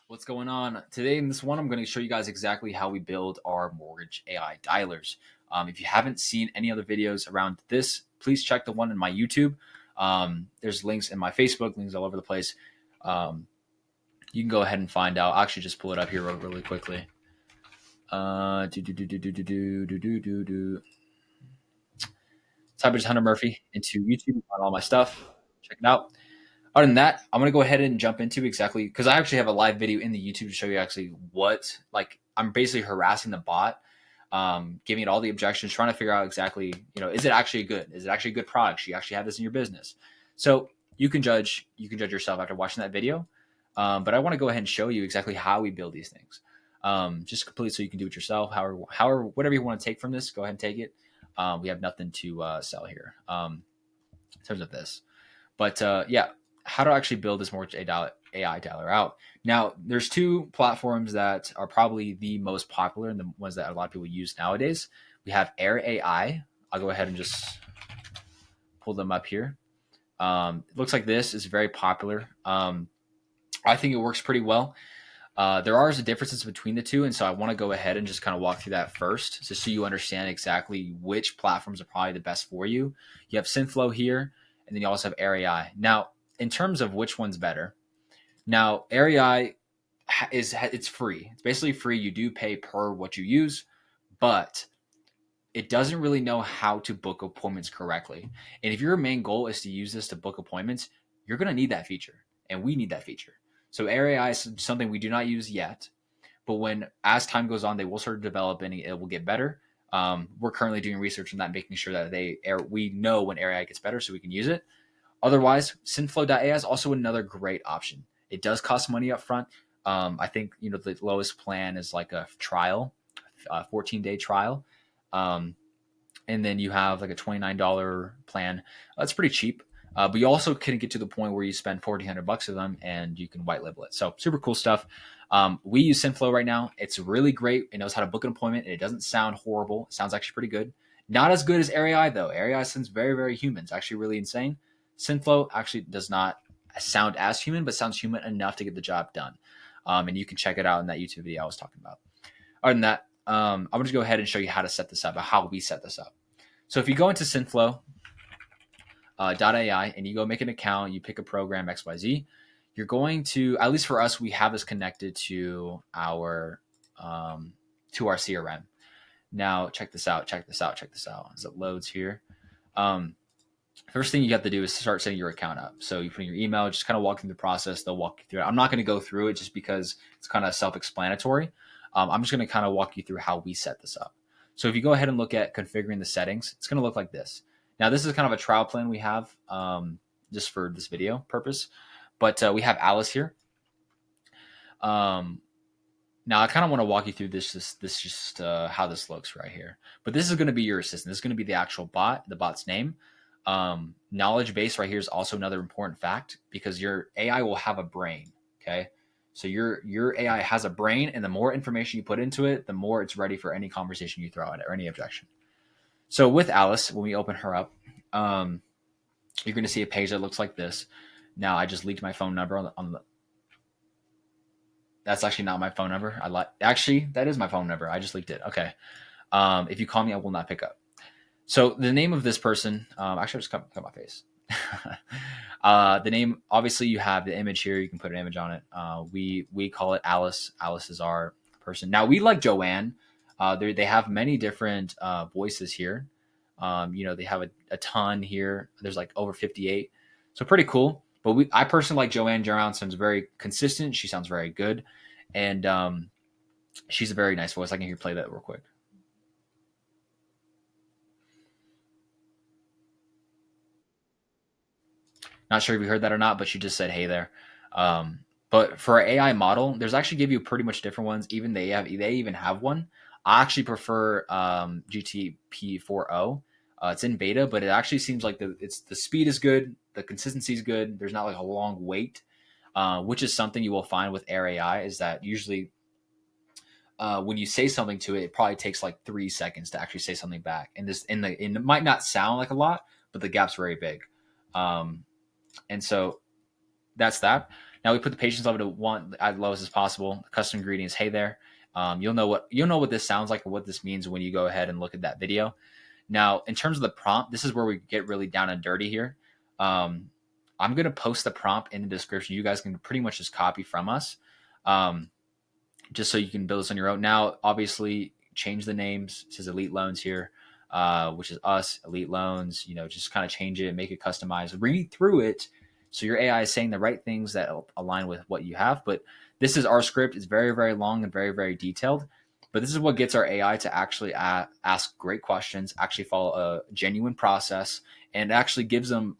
What's going on? Today in this one, I'm going to show you guys exactly how we build our mortgage AI dialers. If you haven't seen any other videos around this, please check the one in my YouTube. There's links in my Facebook, links all over the place. Um, you can go ahead and find out. I'll actually just pull it up here really quickly. Type just Hunter Murphy into YouTube on all my stuff. Check it out. Other than that, I'm gonna go ahead and jump into exactly because I actually have a live video in the YouTube to show you actually what like I'm basically harassing the bot, giving it all the objections, trying to figure out exactly is it actually good? Is it actually a good product? Should you actually have this in your business? So you can judge yourself after watching that video. But I want to go ahead and show you exactly how we build these things. Just completely so you can do it yourself. However, whatever you want to take from this, go ahead and take it. We have nothing to sell here in terms of this. But yeah, how to actually build this mortgage AI dialer out. Now, there's two platforms that are probably the most popular and the ones that a lot of people use nowadays. We have Air AI. I'll go ahead and just pull them up here. It looks like this is very popular. I think it works pretty well. There are some differences between the two, and so I want to go ahead and just kind of walk through that first, just so you understand exactly which platforms are probably the best for you. You have Synthflow here, and then you also have AirAI. Now, in terms of which one's better, now AirAI it's free. It's basically free. You do pay per what you use, but it doesn't really know how to book appointments correctly. And if your main goal is to use this to book appointments, you're going to need that feature, and we need that feature. So AirAI is something we do not use yet, but when as time goes on, they will start developing. It will get better. We're currently doing research on that, making sure that we know when AirAI gets better, so we can use it. Otherwise, Synthflow.ai is also another great option. It does cost money up front. I think the lowest plan is like a trial, a 14-day trial, um, and then you have like a $29 plan. That's pretty cheap. But you also can get to the point where you spend 1,400 bucks of them and you can white label it. So super cool stuff. We use Synthflow right now. It's really great. It knows how to book an appointment, and it doesn't sound horrible. It sounds actually pretty good. Not as good as AirAI though. AirAI sounds very, very human. It's actually really insane. Synthflow actually does not sound as human, but sounds human enough to get the job done. And you can check it out in that YouTube video I was talking about. Other than that, I'm going to go ahead and show you how to set this up, how we set this up. So if you go into Synthflow, .ai and you go make an account, you pick a program XYZ, you're going to, at least for us, we have this connected to our CRM. Now check this out. As it loads here. First thing you have to do is start setting your account up. So you put in your email, just kind of walking through the process. They'll walk you through it. I'm not going to go through it just because it's kind of self-explanatory. I'm just going to kind of walk you through how we set this up. So if you go ahead and look at configuring the settings, it's going to look like this. Now, this is kind of a trial plan we have just for this video purpose. But we have Alice here. Now, I kind of want to walk you through this how this looks right here. But this is going to be your assistant. This is going to be the actual bot, the bot's name. Knowledge base right here is also another important fact because your AI will have a brain. Okay. So your AI has a brain, and the more information you put into it, the more it's ready for any conversation you throw at it or any objection. So with Alice, when we open her up, you're going to see a page that looks like this. Now, I just leaked my phone number on the. That's actually not my phone number. Actually, that is my phone number. I just leaked it. Okay. If you call me, I will not pick up. So the name of this person, actually, I'll just cut my face. The name, obviously, you have the image here. You can put an image on it. We call it Alice. Alice is our person. Now, we like Joanne. They have many different voices here. They have a ton here. There's like over 58. So pretty cool. But I personally like Joanne. Joanne sounds very consistent. She sounds very good. And she's a very nice voice. I can hear you play that real quick. Not sure if you heard that or not, but she just said, "Hey there." But for our AI model, there's actually give you pretty much different ones. Even they even have one. I actually prefer GTP 4.0. It's in beta, but it actually seems like the speed is good, the consistency is good. There's not like a long wait, which is something you will find with Air AI. Is that usually when you say something to it, it probably takes like 3 seconds to actually say something back, and it might not sound like a lot, but the gap's very big. Um, and so that's that. Now we put the patience level to 1 as low as possible. The custom ingredients, hey there. You'll know what this sounds like and what this means when you go ahead and look at that video. Now, in terms of the prompt, this is where we get really down and dirty here. I'm going to post the prompt in the description. You guys can pretty much just copy from us, just so you can build this on your own. Now, obviously, change the names. It says Elite Loans here, which is us, Elite Loans. Just kind of change it, make it customized. Read through it so your AI is saying the right things that align with what you have. But this is our script. It's very, very long and very, very detailed. But this is what gets our AI to actually ask great questions, actually follow a genuine process, and actually gives them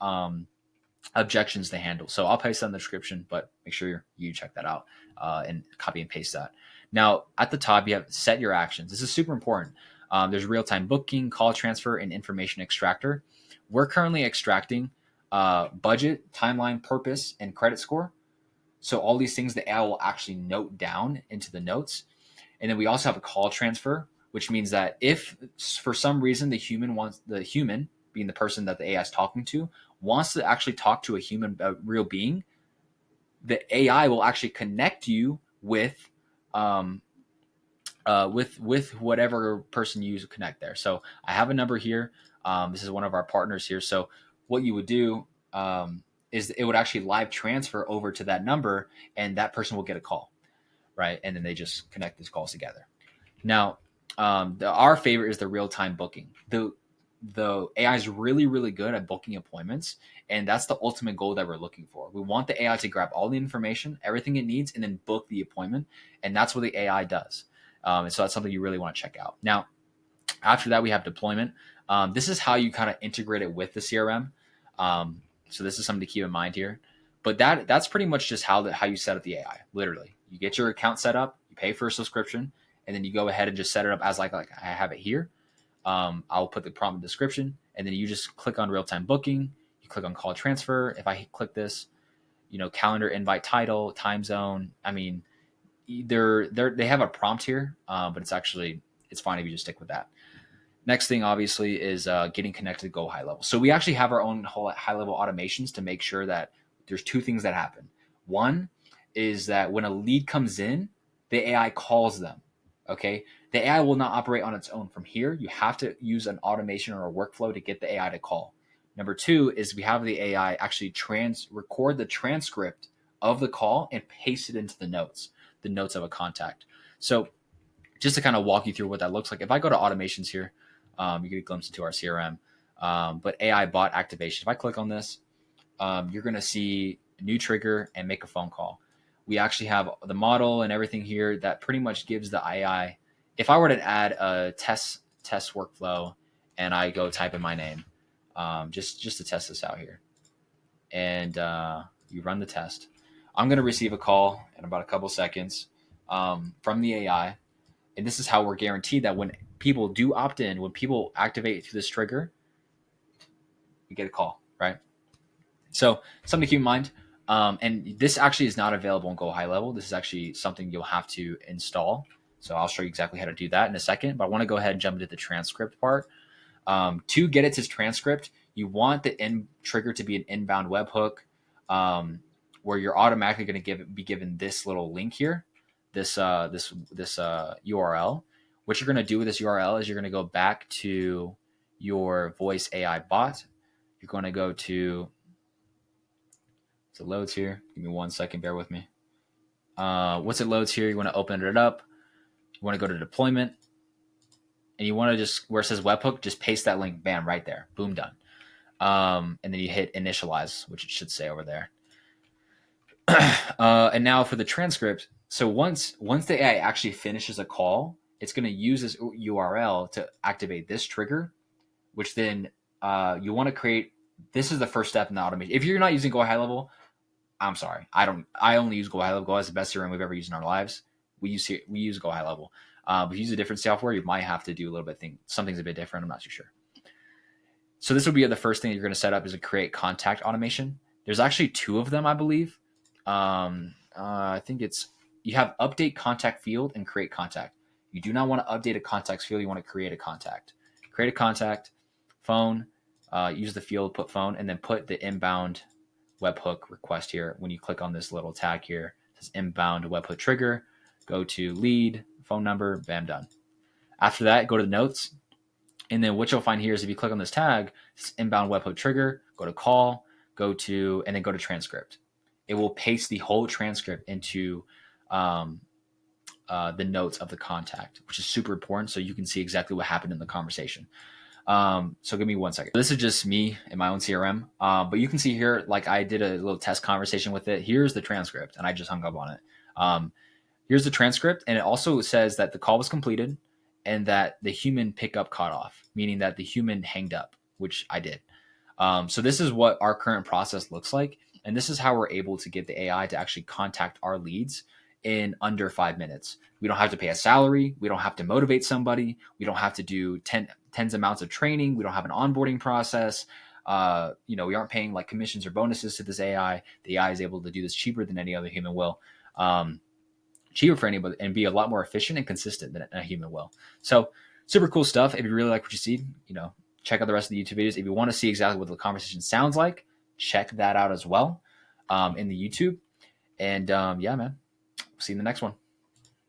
objections to handle. So I'll paste that in the description, but make sure you check that out and copy and paste that. Now, at the top, you have set your actions. This is super important. There's real-time booking, call transfer, and information extractor. We're currently extracting budget, timeline, purpose, and credit score. So all these things the AI will actually note down into the notes. And then we also have a call transfer, which means that if for some reason the human, being the person that the AI is talking to, wants to actually talk to a real being, the AI will actually connect you with whatever person you connect there. So I have a number here. This is one of our partners here. So what you would do is it would actually live transfer over to that number, and that person will get a call, right? And then they just connect these calls together. Now, our favorite is the real-time booking. The AI is really, really good at booking appointments, and that's the ultimate goal that we're looking for. We want the AI to grab all the information, everything it needs, and then book the appointment, and that's what the AI does. And so that's something you really want to check out. Now, after that, we have deployment. This is how you kind of integrate it with the CRM. So this is something to keep in mind here. But that's pretty much just how you set up the AI. Literally, you get your account set up, you pay for a subscription, and then you go ahead and just set it up as like I have it here. I'll put the prompt in the description, and then you just click on real-time booking. You click on call transfer. If I click this, calendar invite title, time zone. I mean, they have a prompt here, but it's fine if you just stick with that. Next thing, obviously, is getting connected to Go High Level. So we actually have our own whole high-level automations to make sure that there's two things that happen. One is that when a lead comes in, the AI calls them. Okay, the AI will not operate on its own from here. You have to use an automation or a workflow to get the AI to call. Number two is we have the AI actually record the transcript of the call and paste it into the notes of a contact. So just to kind of walk you through what that looks like, if I go to automations here, you get a glimpse into our CRM. But AI bot activation, if I click on this, you're going to see new trigger and make a phone call. We actually have the model and everything here that pretty much gives the AI. If I were to add a test workflow and I go type in my name, just to test this out here, and you run the test, I'm going to receive a call in about a couple seconds from the AI. And this is how we're guaranteed that when people do opt in, when people activate through this trigger, we get a call, right? So something to keep in mind. And this actually is not available in Go High Level. This is actually something you'll have to install. So I'll show you exactly how to do that in a second. But I want to go ahead and jump into the transcript part. To get it to transcript, you want the end trigger to be an inbound webhook, where you're automatically going to be given this little link here, this URL. What you're going to do with this URL is you're going to go back to your voice AI bot. You're going to go to, it loads here. Give me 1 second. Bear with me. Once it loads here, you want to open it up. You want to go to deployment, and you want to just, where it says webhook, just paste that link. Bam, right there. Boom, done. And then you hit initialize, which it should say over there. And now for the transcript. So once the AI actually finishes a call, it's going to use this URL to activate this trigger, which then you want to create. This is the first step in the automation. If you're not using Go High Level, I'm sorry. I only use Go High Level. Go is the best CRM we've ever used in our lives. We use Go High Level. If you use a different software, you might have to do a little bit something's a bit different. I'm not too sure. So this will be the first thing you're going to set up is a create contact automation. There's actually 2 of them, I believe. I think you have update contact field and create contact. You do not want to update a contacts field. You want to create a contact. Create a contact, phone, use the field, put phone, and then put the inbound webhook request here. When you click on this little tag here, it says inbound webhook trigger, go to lead, phone number, bam, done. After that, go to the notes. And then what you'll find here is if you click on this tag, it's inbound webhook trigger, go to call, and then go to transcript. It will paste the whole transcript into the notes of the contact, which is super important so you can see exactly what happened in the conversation. So give me 1 second. This is just me in my own CRM. But you can see here, like I did a little test conversation with it. Here's the transcript, and I just hung up on it. Here's the transcript, and it also says that the call was completed and that the human pickup cut off, meaning that the human hanged up, which I did. So this is what our current process looks like. And this is how we're able to get the AI to actually contact our leads in under 5 minutes. We don't have to pay a salary. We don't have to motivate somebody. We don't have to do tens amounts of training. We don't have an onboarding process. We aren't paying like commissions or bonuses to this AI. The AI is able to do this cheaper than any other human will. Cheaper for anybody and be a lot more efficient and consistent than a human will. So super cool stuff. If you really like what you see, check out the rest of the YouTube videos. If you want to see exactly what the conversation sounds like, check that out as well in the YouTube. And yeah, man, see you in the next one.